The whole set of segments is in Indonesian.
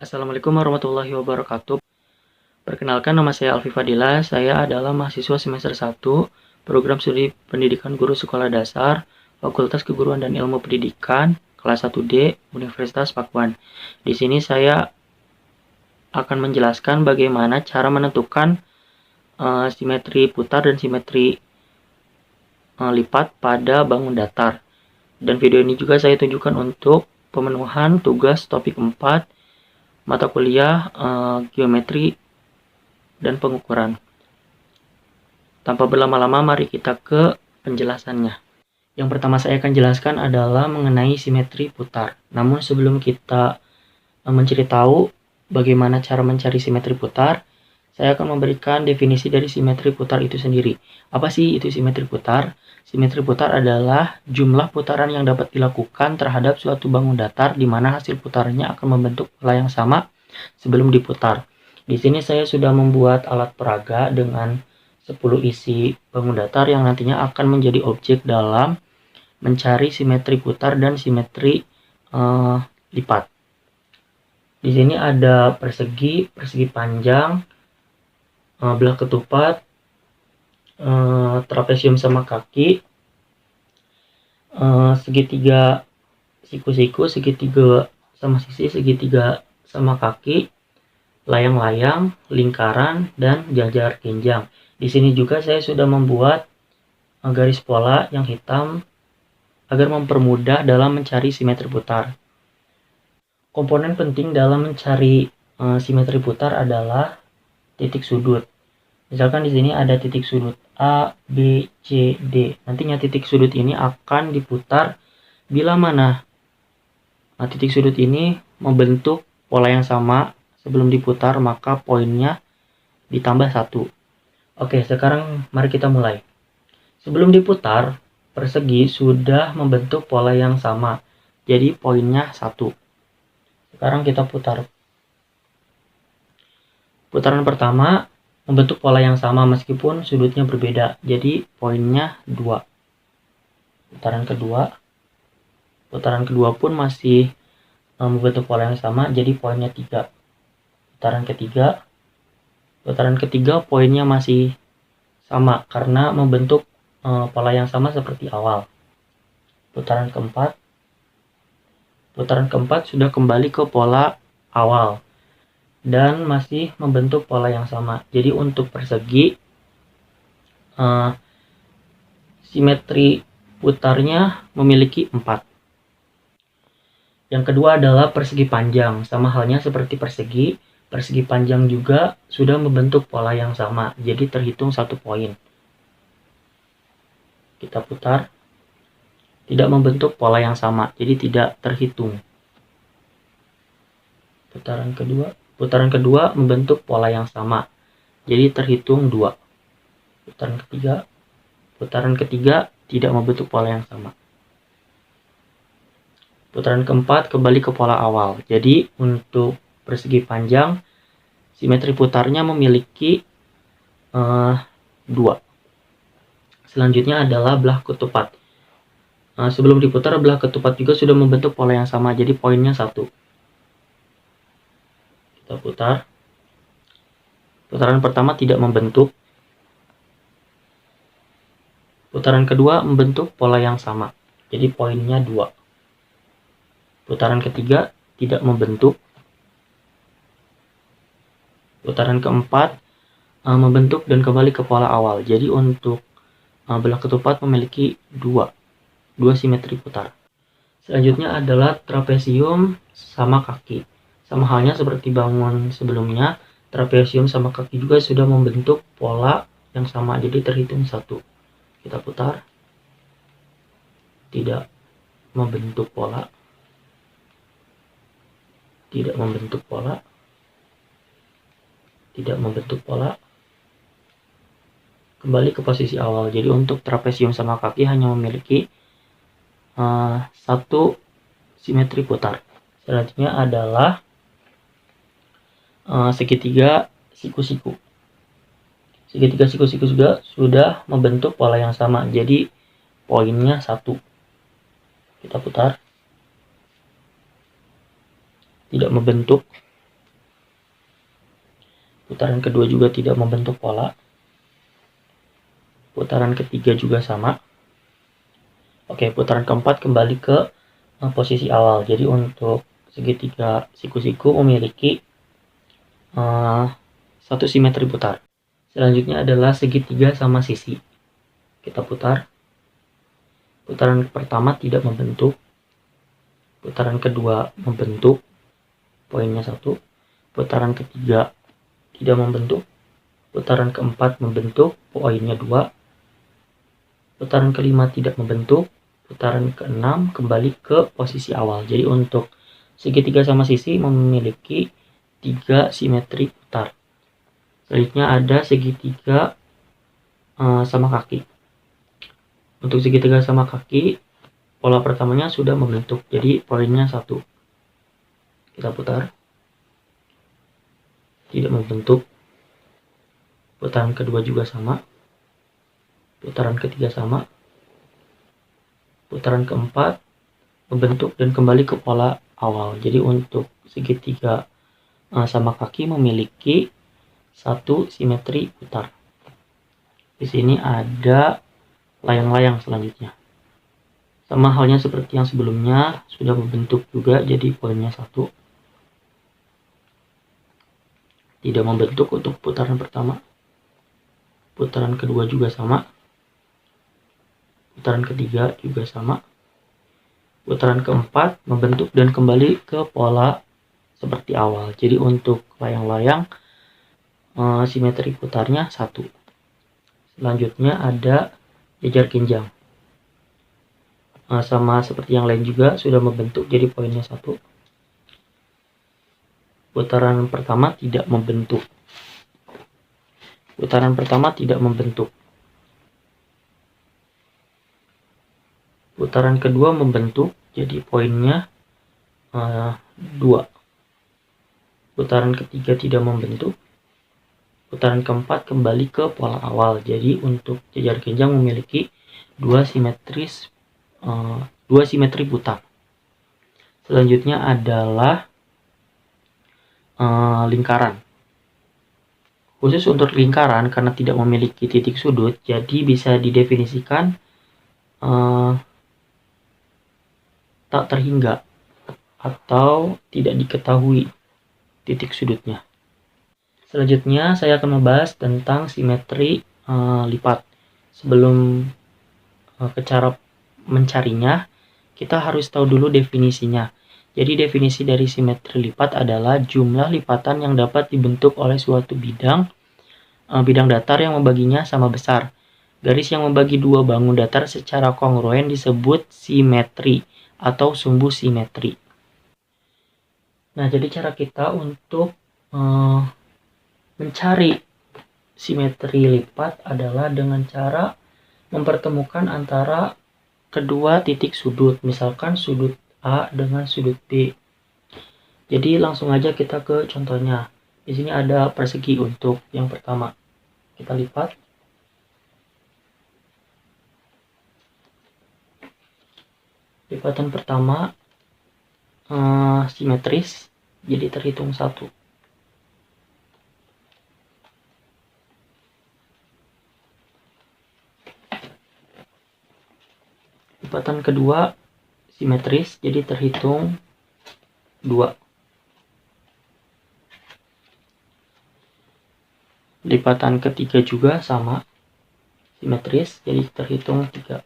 Assalamualaikum warahmatullahi wabarakatuh. Perkenalkan, nama saya Alfi Fadila. Saya adalah mahasiswa semester 1 Program Studi Pendidikan Guru Sekolah Dasar Fakultas Keguruan dan Ilmu Pendidikan kelas 1D Universitas Pakuan. Di sini saya akan menjelaskan bagaimana cara menentukan simetri putar dan simetri lipat pada bangun datar. Dan video ini juga saya tunjukkan untuk pemenuhan tugas topik 4 mata kuliah geometri dan pengukuran. Tanpa berlama-lama, mari kita ke penjelasannya. Yang pertama saya akan jelaskan adalah mengenai simetri putar. Namun sebelum kita mencari tahu bagaimana cara mencari simetri putar, saya akan memberikan definisi dari simetri putar itu sendiri. Apa sih itu simetri putar? Simetri putar adalah jumlah putaran yang dapat dilakukan terhadap suatu bangun datar di mana hasil putarannya akan membentuk pola yang sama sebelum diputar. Di sini saya sudah membuat alat peraga dengan 10 isi bangun datar yang nantinya akan menjadi objek dalam mencari simetri putar dan simetri lipat. Di sini ada persegi panjang, belah ketupat, trapesium sama kaki, segitiga siku-siku, segitiga sama sisi, segitiga sama kaki, layang-layang, lingkaran, dan jajar genjang. Di sini juga saya sudah membuat garis pola yang hitam agar mempermudah dalam mencari simetri putar. Komponen penting dalam mencari simetri putar adalah titik sudut. Misalkan di sini ada titik sudut A, B, C, D. Nantinya titik sudut ini akan diputar bila mana titik sudut ini membentuk pola yang sama sebelum diputar, maka poinnya ditambah 1. Oke, sekarang mari kita mulai. Sebelum diputar, persegi sudah membentuk pola yang sama. Jadi poinnya 1. Sekarang kita putar. Putaran pertama membentuk pola yang sama meskipun sudutnya berbeda. Jadi poinnya 2. Putaran kedua pun masih membentuk pola yang sama, jadi poinnya 3. Putaran ketiga poinnya masih sama karena membentuk pola yang sama seperti awal. Putaran keempat sudah kembali ke pola awal dan masih membentuk pola yang sama. Jadi untuk persegi simetri putarnya memiliki 4. Yang kedua adalah persegi panjang. Sama halnya seperti persegi panjang juga sudah membentuk pola yang sama, jadi terhitung 1 poin. Kita putar, tidak membentuk pola yang sama, jadi tidak terhitung. Putaran kedua membentuk pola yang sama, jadi terhitung 2. Putaran ketiga tidak membentuk pola yang sama. Putaran keempat kembali ke pola awal. Jadi untuk persegi panjang simetri putarnya memiliki 2. Selanjutnya adalah belah ketupat. Sebelum diputar, belah ketupat juga sudah membentuk pola yang sama, jadi poinnya 1. Kita putar. Putaran pertama tidak membentuk. Putaran kedua membentuk pola yang sama, jadi poinnya 2. Putaran ketiga tidak membentuk. Putaran keempat membentuk dan kembali ke pola awal. Jadi untuk belah ketupat memiliki 2 simetri putar. Selanjutnya adalah trapesium sama kaki. Sama halnya seperti bangun sebelumnya, trapesium sama kaki juga sudah membentuk pola yang sama, jadi terhitung 1. Kita putar. Tidak membentuk pola. Tidak membentuk pola. Tidak membentuk pola. Kembali ke posisi awal. Jadi untuk trapesium sama kaki hanya memiliki 1 simetri putar. Selanjutnya adalah segitiga siku-siku. Segitiga siku-siku juga sudah membentuk pola yang sama, jadi poinnya 1. Kita putar. Tidak membentuk. Putaran kedua juga tidak membentuk pola. Putaran ketiga juga sama. Oke, putaran keempat kembali ke posisi awal. Jadi untuk segitiga siku-siku memiliki satu simetri putar. Selanjutnya adalah segitiga sama sisi. Kita putar. Putaran pertama tidak membentuk. Putaran kedua membentuk. Poinnya 1. Putaran ketiga tidak membentuk. Putaran keempat membentuk. Poinnya 2. Putaran kelima tidak membentuk. Putaran keenam kembali ke posisi awal. Jadi untuk segitiga sama sisi memiliki 3 simetri putar. Selanjutnya ada segitiga sama kaki. Untuk segitiga sama kaki, pola pertamanya sudah membentuk, jadi poinnya 1. Kita putar. Tidak membentuk. Putaran kedua juga sama. Putaran ketiga sama. Putaran keempat membentuk dan kembali ke pola awal. Jadi untuk segitiga sama kaki memiliki 1 simetri putar. Di sini ada layang-layang selanjutnya. Sama halnya seperti yang sebelumnya, sudah membentuk juga, jadi poinnya 1. Tidak membentuk untuk putaran pertama. Putaran kedua juga sama. Putaran ketiga juga sama. Putaran keempat membentuk dan kembali ke pola seperti awal. Jadi untuk layang-layang simetri putarnya 1. Selanjutnya ada jejar genjang. Sama seperti yang lain juga sudah membentuk, jadi poinnya 1. Putaran pertama tidak membentuk. Putaran pertama tidak membentuk. Putaran kedua membentuk, jadi poinnya 2. Putaran ketiga tidak membentuk. Putaran keempat kembali ke pola awal. Jadi untuk jejar genjang memiliki 2 simetri putar. Selanjutnya adalah lingkaran. Khusus untuk lingkaran, karena tidak memiliki titik sudut, jadi bisa didefinisikan tak terhingga atau tidak diketahui titik sudutnya. Selanjutnya saya akan membahas tentang simetri lipat. Sebelum ke cara mencarinya, kita harus tahu dulu definisinya. Jadi definisi dari simetri lipat adalah jumlah lipatan yang dapat dibentuk oleh suatu bidang datar yang membaginya sama besar. Garis yang membagi dua bangun datar secara kongruen disebut simetri atau sumbu simetri. Nah, jadi cara kita untuk mencari simetri lipat adalah dengan cara mempertemukan antara kedua titik sudut, misalkan sudut A dengan sudut B. Jadi langsung aja kita ke contohnya. Di sini ada persegi untuk yang pertama. Kita lipat. Lipatan pertama simetris, jadi terhitung 1. Lipatan kedua simetris, jadi terhitung 2. Lipatan ketiga juga sama, simetris, jadi terhitung 3.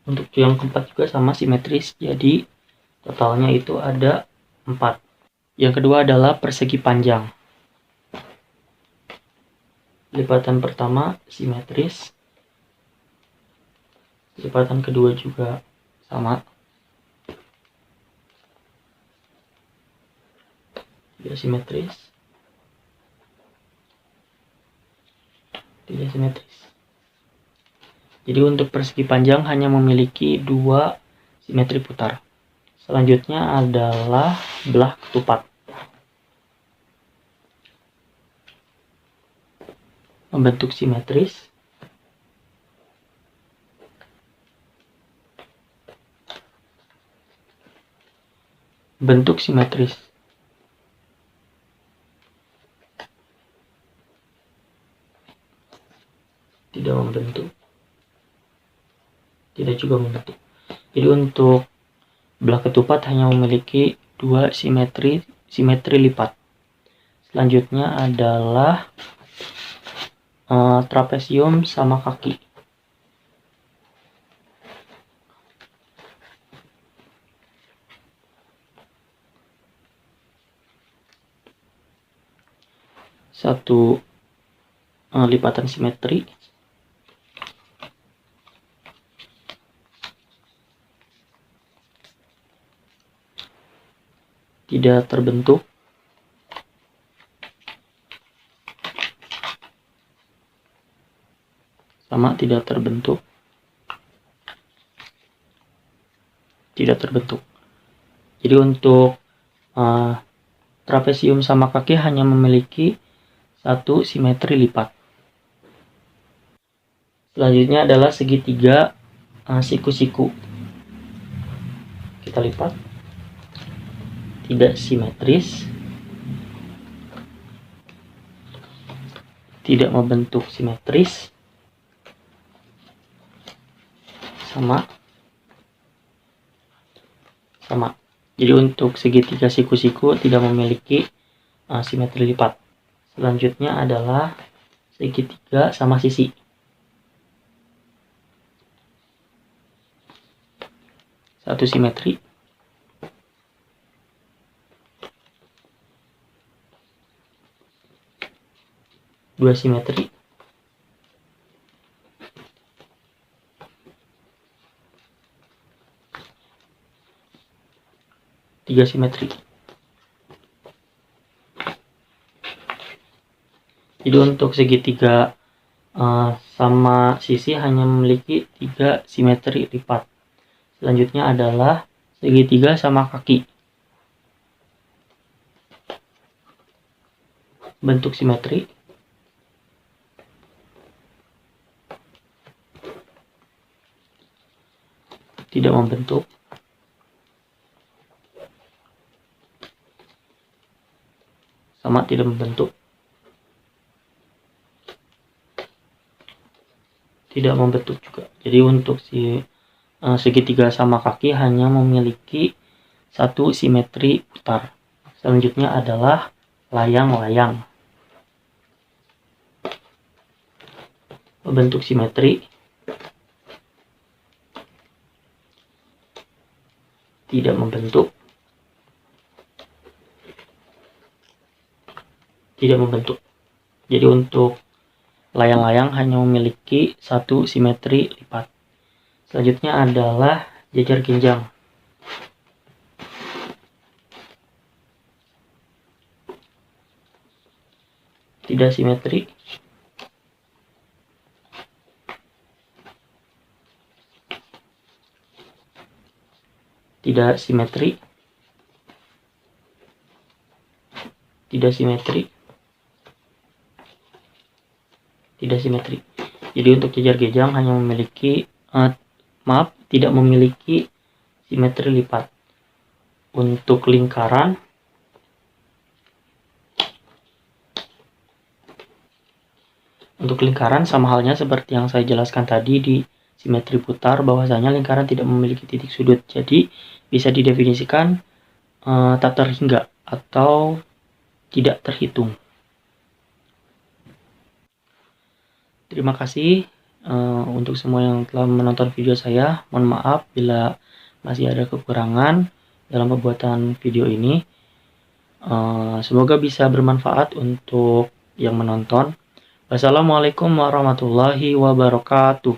Untuk yang keempat juga sama, simetris, jadi totalnya itu ada 4. Yang kedua adalah persegi panjang. Lipatan pertama simetris. Lipatan kedua juga sama. 3 simetris. 3 simetris. Jadi untuk persegi panjang hanya memiliki 2 simetri putar. Selanjutnya adalah belah ketupat. Membentuk simetris. Bentuk simetris. Tidak membentuk. Tidak juga membentuk. Jadi untuk belah ketupat hanya memiliki dua simetri lipat. Selanjutnya adalah trapesium sama kaki. Satu lipatan simetri. Tidak terbentuk. Sama tidak terbentuk. Tidak terbentuk. Jadi untuk trapesium sama kaki hanya memiliki satu simetri lipat. Selanjutnya adalah segitiga siku-siku. Kita lipat. Tidak simetris. Tidak membentuk simetris. Sama. Jadi untuk segitiga siku-siku tidak memiliki simetri lipat. Selanjutnya adalah segitiga sama sisi. Satu simetri. Dua simetri. Tiga simetri. Jadi untuk segitiga sama sisi hanya memiliki 3 simetri lipat. Selanjutnya adalah segitiga sama kaki. Bentuk simetri. Tidak membentuk. Sama tidak membentuk. Tidak membentuk juga. Jadi untuk segitiga sama kaki hanya memiliki satu simetri putar. Selanjutnya adalah layang-layang. Bentuk simetri. Tidak membentuk. Tidak membentuk. Jadi untuk layang-layang hanya memiliki satu simetri lipat. Selanjutnya adalah jajar ginjang. Tidak simetri. Tidak simetri. Tidak simetri. Tidak simetri. Jadi untuk jajar ginjang hanya memiliki tidak memiliki simetri lipat. Untuk lingkaran sama halnya seperti yang saya jelaskan tadi di simetri putar, bahwasanya lingkaran tidak memiliki titik sudut. Jadi bisa didefinisikan tak terhingga atau tidak terhitung. Terima kasih untuk semua yang telah menonton video saya. Mohon maaf bila masih ada kekurangan dalam pembuatan video ini. Semoga bisa bermanfaat untuk yang menonton. Wassalamualaikum warahmatullahi wabarakatuh.